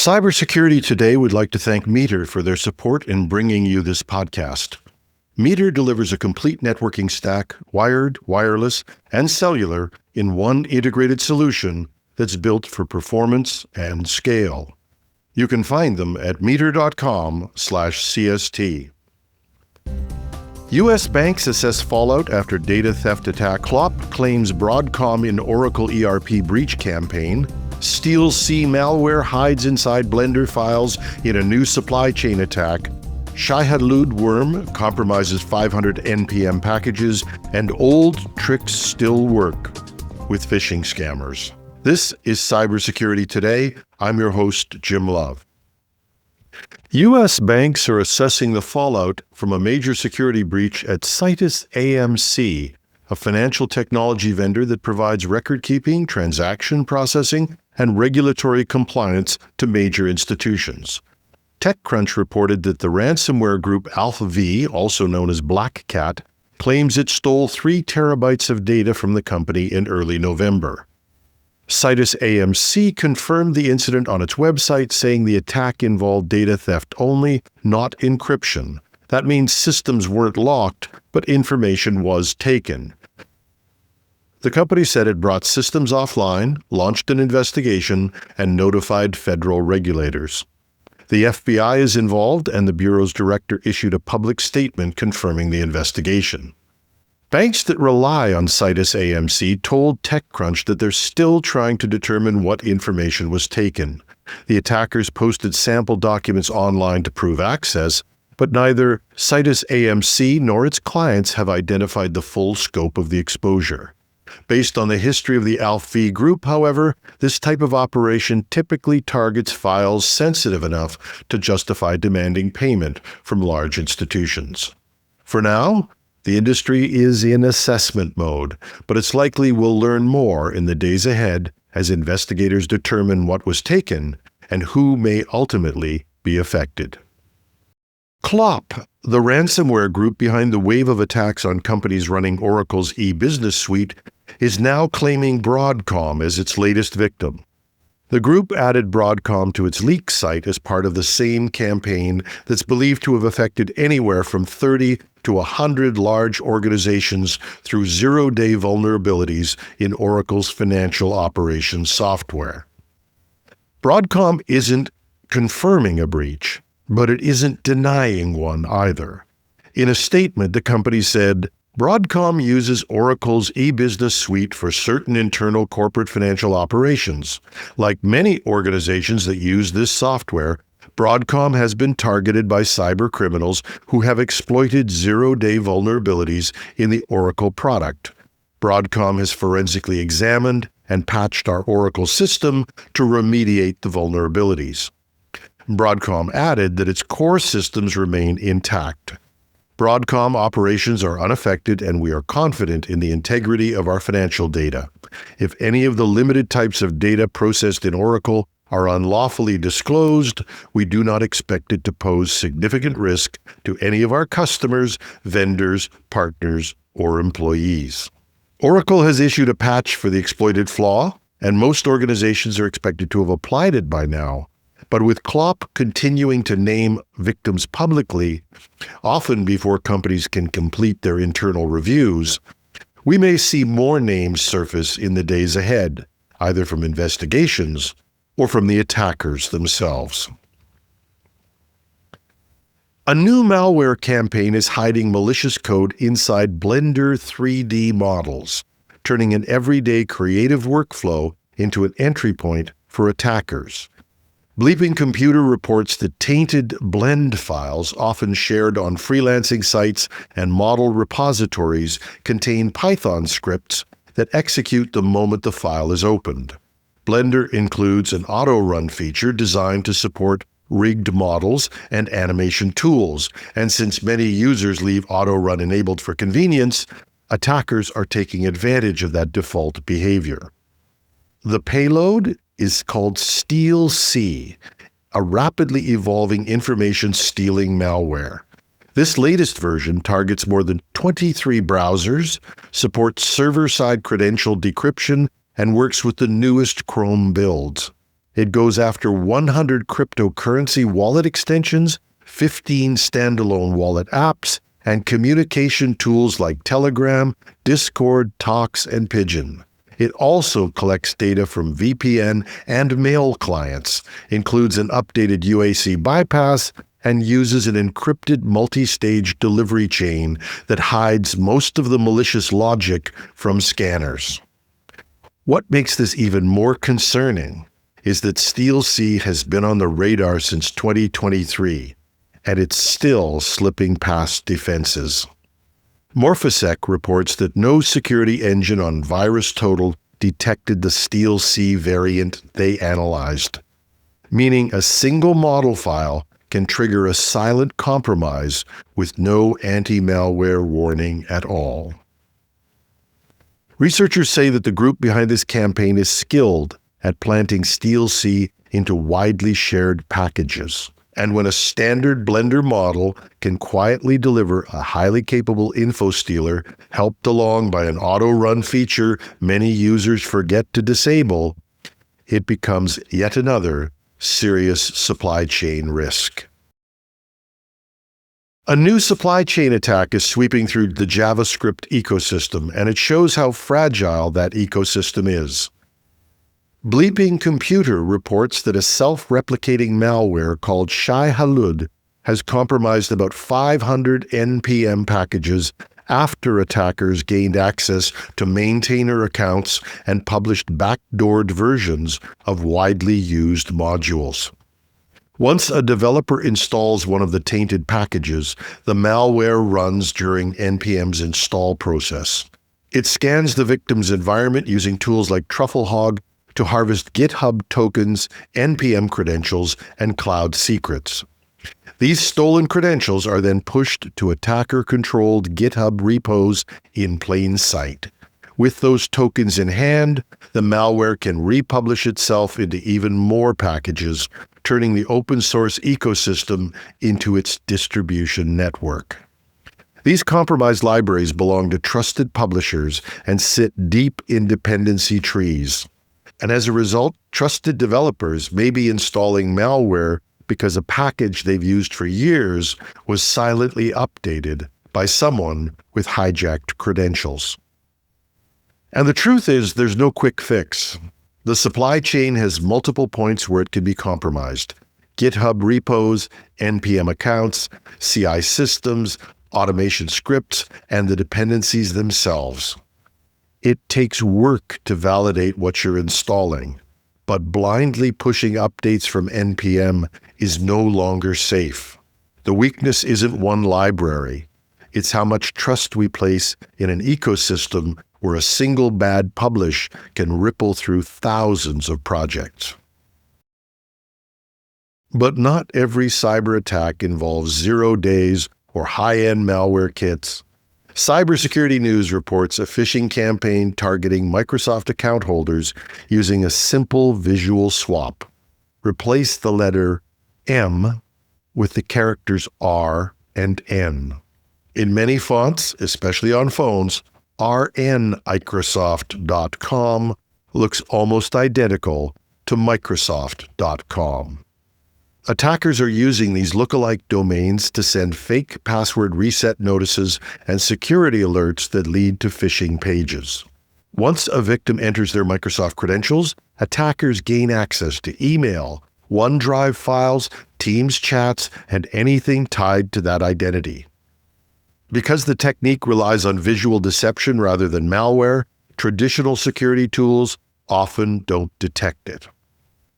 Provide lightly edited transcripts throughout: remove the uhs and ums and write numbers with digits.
Cybersecurity Today would like to thank Meter for their support in bringing you this podcast. Meter delivers a complete networking stack, wired, wireless, and cellular, in one integrated solution that's built for performance and scale. You can find them at meter.com/CST. U.S. banks assess fallout after data theft attack. CIOP claims Broadcom in Oracle ERP breach campaign. Steal C malware hides inside Blender files in a new supply chain attack. Shai-Hulud worm compromises 500 NPM packages, and old tricks still work with phishing scammers. This is Cybersecurity Today. I'm your host, Jim Love. U.S. banks are assessing the fallout from a major security breach at SitusAMC, a financial technology vendor that provides record-keeping, transaction processing, and regulatory compliance to major institutions. TechCrunch reported that the ransomware group ALFV, also known as Black Cat, claims it stole 3 terabytes of data from the company in early November. SitusAMC confirmed the incident on its website, saying the attack involved data theft only, not encryption. That means systems weren't locked, but information was taken. The company said it brought systems offline, launched an investigation, and notified federal regulators. The FBI is involved, and the Bureau's director issued a public statement confirming the investigation. Banks that rely on SitusAMC told TechCrunch that they're still trying to determine what information was taken. The attackers posted sample documents online to prove access, but neither SitusAMC nor its clients have identified the full scope of the exposure. Based on the history of the ALFV group, however, this type of operation typically targets files sensitive enough to justify demanding payment from large institutions. For now, the industry is in assessment mode, but it's likely we'll learn more in the days ahead as investigators determine what was taken and who may ultimately be affected. CIOP, the ransomware group behind the wave of attacks on companies running Oracle's e-business suite, is now claiming Broadcom as its latest victim. The group added Broadcom to its leak site as part of the same campaign that's believed to have affected anywhere from 30 to 100 large organizations through zero-day vulnerabilities in Oracle's financial operations software. Broadcom isn't confirming a breach, but it isn't denying one either. In a statement, the company said, Broadcom uses Oracle's e-business suite for certain internal corporate financial operations. Like many organizations that use this software, Broadcom has been targeted by cyber criminals who have exploited zero-day vulnerabilities in the Oracle product. Broadcom has forensically examined and patched our Oracle system to remediate the vulnerabilities. Broadcom added that its core systems remain intact. Broadcom operations are unaffected, and we are confident in the integrity of our financial data. If any of the limited types of data processed in Oracle are unlawfully disclosed, we do not expect it to pose significant risk to any of our customers, vendors, partners, or employees. Oracle has issued a patch for the exploited flaw, and most organizations are expected to have applied it by now. But with CIOP continuing to name victims publicly, often before companies can complete their internal reviews, we may see more names surface in the days ahead, either from investigations or from the attackers themselves. A new malware campaign is hiding malicious code inside Blender 3D models, turning an everyday creative workflow into an entry point for attackers. Bleeping Computer reports that tainted blend files, often shared on freelancing sites and model repositories, contain Python scripts that execute the moment the file is opened. Blender includes an auto-run feature designed to support rigged models and animation tools, and since many users leave auto-run enabled for convenience, attackers are taking advantage of that default behavior. The payload is called Steal C, a rapidly evolving information-stealing malware. This latest version targets more than 23 browsers, supports server-side credential decryption, and works with the newest Chrome builds. It goes after 100 cryptocurrency wallet extensions, 15 standalone wallet apps, and communication tools like Telegram, Discord, Talks, and Pigeon. It also collects data from VPN and mail clients, includes an updated UAC bypass, and uses an encrypted multi-stage delivery chain that hides most of the malicious logic from scanners. What makes this even more concerning is that StealSea has been on the radar since 2023, and it's still slipping past defenses. Morphosec reports that no security engine on VirusTotal detected the StealSea variant they analyzed, meaning a single model file can trigger a silent compromise with no anti-malware warning at all. Researchers say that the group behind this campaign is skilled at planting StealSea into widely shared packages. And when a standard Blender model can quietly deliver a highly capable info stealer helped along by an auto-run feature many users forget to disable, it becomes yet another serious supply chain risk. A new supply chain attack is sweeping through the JavaScript ecosystem, and it shows how fragile that ecosystem is. Bleeping Computer reports that a self-replicating malware called Shai-Hulud has compromised about 500 NPM packages after attackers gained access to maintainer accounts and published backdoored versions of widely used modules. Once a developer installs one of the tainted packages, the malware runs during NPM's install process. It scans the victim's environment using tools like TruffleHog to harvest GitHub tokens, NPM credentials, and cloud secrets. These stolen credentials are then pushed to attacker-controlled GitHub repos in plain sight. With those tokens in hand, the malware can republish itself into even more packages, turning the open-source ecosystem into its distribution network. These compromised libraries belong to trusted publishers and sit deep in dependency trees. And as a result, trusted developers may be installing malware because a package they've used for years was silently updated by someone with hijacked credentials. And the truth is, there's no quick fix. The supply chain has multiple points where it can be compromised: GitHub repos, NPM accounts, CI systems, automation scripts, and the dependencies themselves. It takes work to validate what you're installing, but blindly pushing updates from NPM is no longer safe. The weakness isn't one library. It's how much trust we place in an ecosystem where a single bad publish can ripple through thousands of projects. But not every cyber attack involves 0 days or high-end malware kits. Cybersecurity News reports a phishing campaign targeting Microsoft account holders using a simple visual swap. Replace the letter M with the characters R and N. In many fonts, especially on phones, rnmicrosoft.com looks almost identical to Microsoft.com. Attackers are using these lookalike domains to send fake password reset notices and security alerts that lead to phishing pages. Once a victim enters their Microsoft credentials, attackers gain access to email, OneDrive files, Teams chats, and anything tied to that identity. Because the technique relies on visual deception rather than malware, traditional security tools often don't detect it.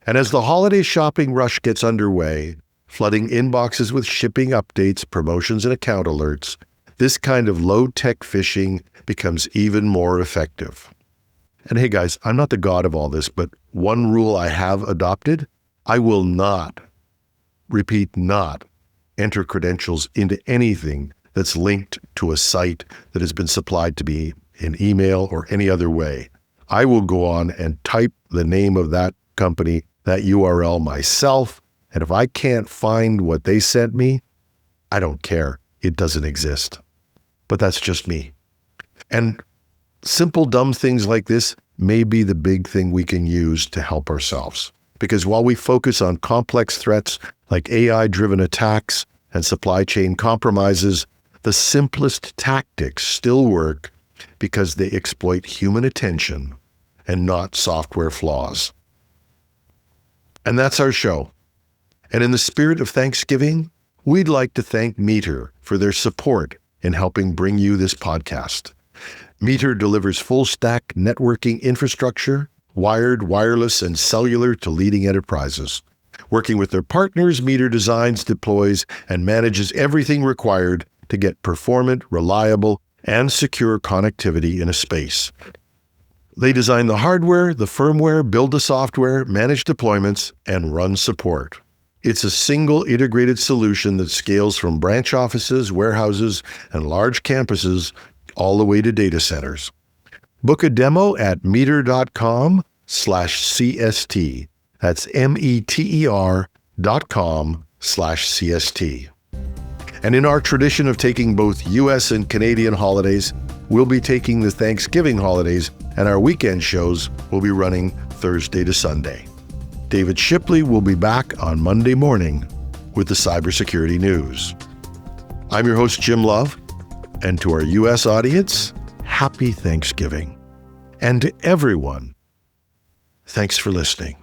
And as the holiday shopping rush gets underway, flooding inboxes with shipping updates, promotions, and account alerts, this kind of low-tech phishing becomes even more effective. And hey guys, I'm not the god of all this, but one rule I have adopted: I will not, repeat, not, enter credentials into anything that's linked to a site that has been supplied to me in email or any other way. I will go on and type the name of that company, that URL myself, and if I can't find what they sent me, I don't care. It doesn't exist. But that's just me. And simple, dumb things like this may be the big thing we can use to help ourselves. Because while we focus on complex threats like AI-driven attacks and supply chain compromises, the simplest tactics still work because they exploit human attention and not software flaws. And that's our show. And in the spirit of Thanksgiving, we'd like to thank Meter for their support in helping bring you this podcast. Meter delivers full-stack networking infrastructure, wired, wireless, and cellular to leading enterprises. Working with their partners, Meter designs, deploys, and manages everything required to get performant, reliable, and secure connectivity in a space. They design the hardware, the firmware, build the software, manage deployments, and run support. It's a single integrated solution that scales from branch offices, warehouses, and large campuses all the way to data centers. Book a demo at meter.com/CST. That's METER.com/CST. And in our tradition of taking both U.S. and Canadian holidays, we'll be taking the Thanksgiving holidays, and our weekend shows will be running Thursday to Sunday. David Shipley will be back on Monday morning with the cybersecurity news. I'm your host, Jim Love, and to our U.S. audience, happy Thanksgiving. And to everyone, thanks for listening.